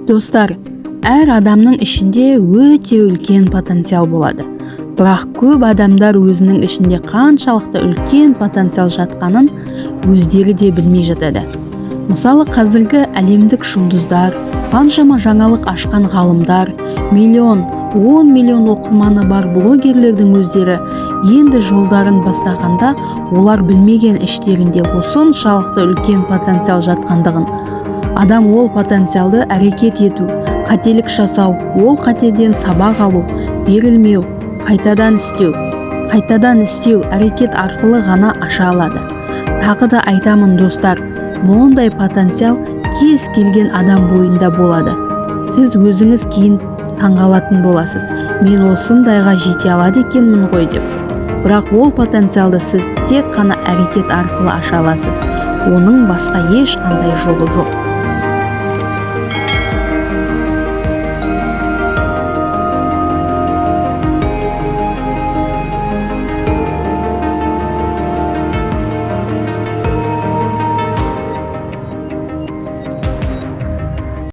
Достар, әр адамның ішінде өте үлкен потенциал болады. Бірақ көп адамдар өзінің ішінде қаншалықты үлкен потенциал жатқанын өздері де білмей жатады. Мысалы, қазіргі әлемдік жұлдыздар, қаншама жаңалық ашқан ғалымдар, 10 миллион оқырманы бар блогерлердің өздері енді жолдарын бастағанда, олар білмеген іштерінде осыншалықты үлкен потенциал жатқандығын. Адам ол потенциалды әрекет ету, қателік жасау, ол қатеден сабақ алу, берілмеу, қайтадан істеу әрекет арқылы ғана аша алады. Тағы да айтамын достар, мұндай потенциал кез келген адам бойында болады. Сіз өзіңіз кейін таңғалатын боласыз. Мен осындайға жете алады екенмін ғой деп. Бірақ ол потенциалды сіз тек қана әрекет арқылы аша аласыз. Оның басқа ешқандай жолы жоқ.